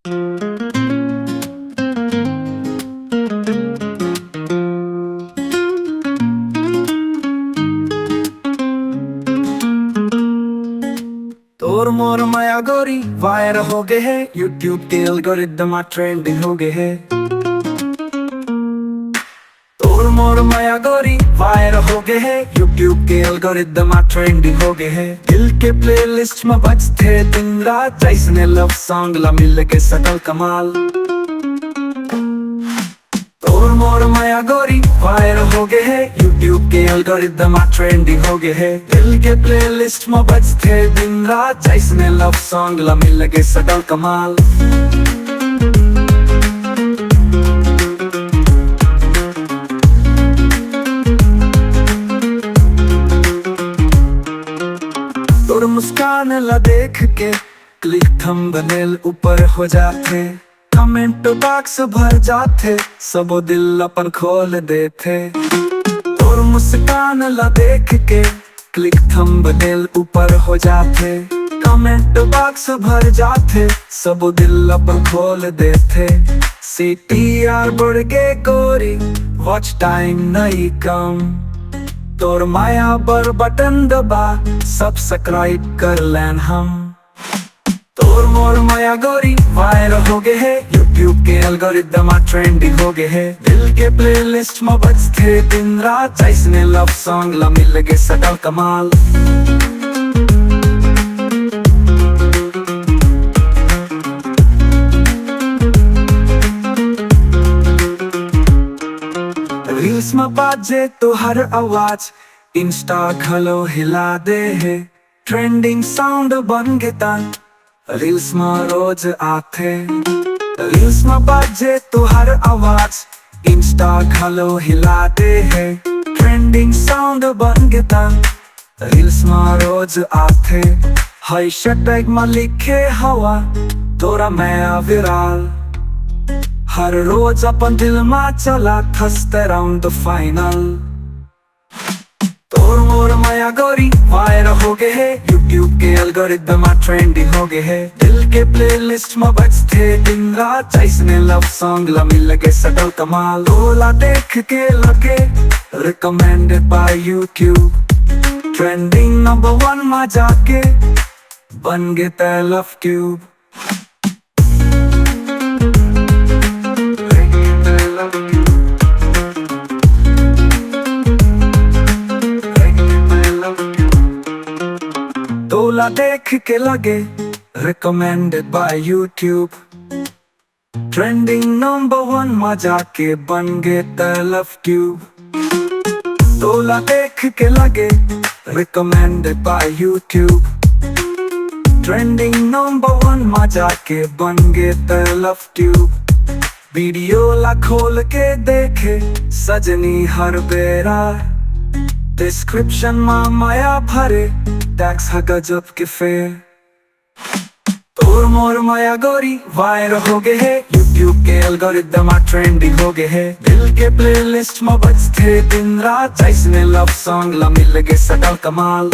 तोर मोर माया गोरी वायरल हो गए है, यूट्यूब के एल्गोरिदम ट्रेंडिंग हो गए है। तोर मोर माया गोरी वायरल हो गए है, यूट्यूब के एल्गोरिदम ट्रेंडिंग हो गए है। दिल के प्लेलिस्ट में बजते दिन रात ऐसने लव सॉन्ग ला मिल के सकल कमाल। तोर मोर माया गोरी वायरल हो गए है, यूट्यूब के एल्गोरिदम ट्रेंडिंग हो गए है। दिल के प्लेलिस्ट में बजते दिन रात ऐसने लव सॉन्ग ला मिल के सकल कमाल। तोर मुस्कान ला देख के क्लिक थंबनेल ऊपर हो जाते, कमेंट बॉक्स भर जाते, सबो दिल अपन खोल देते। तोर मुस्कान ला देख के क्लिक थंबनेल ऊपर हो जाते, कमेंट बॉक्स भर जाते, सबो दिल अपन खोल देते। CTR बढ़ गए गोरी, वॉच टाइम नहीं कम, तोर माया पर बटन दबा सब्सक्राइब कर लें हम। तोर मोर माया गोरी वायरल हो गए है, यूट्यूब के एल्गोरिदम ट्रेंडिंग हो गए है। दिल के प्लेलिस्ट में बजते दिन रात ऐसने लव सॉन्ग ला मिल गए सकल कमाल। रील्स में बाजे तो हर आवाज, इंस्टा खलो हिला दे है, ट्रेंडिंग साउंड बन गया रील्स में रोज आते। रील्स में बाजे तो हर आवाज, इंस्टा खलो हिलाते है, ट्रेंडिंग साउंड बन गया रील्स में रोज आते। हैशटैग में लिखे हवा तोरा मैं विराल, हर रोज अपन दिल में चला खस्ते राउंड फाइनल। तोर मोर माया गोरी वायरल हो गए है, यूट्यूब के एल्गोरिदम ट्रेंडिंग हो गए है। दिल के प्लेलिस्ट में बजते दिन रात ऐसने लव सॉन्ग ला मिल गए सकल कमाल। तोला देख के लगे recommended by YouTube, trending number 1 में जाके बन गए लव क्यूब। तोला देख के लगे recommended by YouTube, trending number 1 में जाके बन गए लव क्यूब। तोला देख के लगे recommended by YouTube, trending number 1 में जाके बन गए लव ट्यूब। वीडियो ला खोल के देखे सजनी हर बेरा, डिस्क्रिप्शन में माया भरे टैक्स है गजब के फेर। तोर मोर माया गोरी वायरल हो गए है, यूट्यूब के एल्गोरिदम ट्रेंडिंग हो गए है। दिल के प्लेलिस्ट में बजते दिन रात ऐसने लव सॉन्ग ला मिल गए सकल कमाल।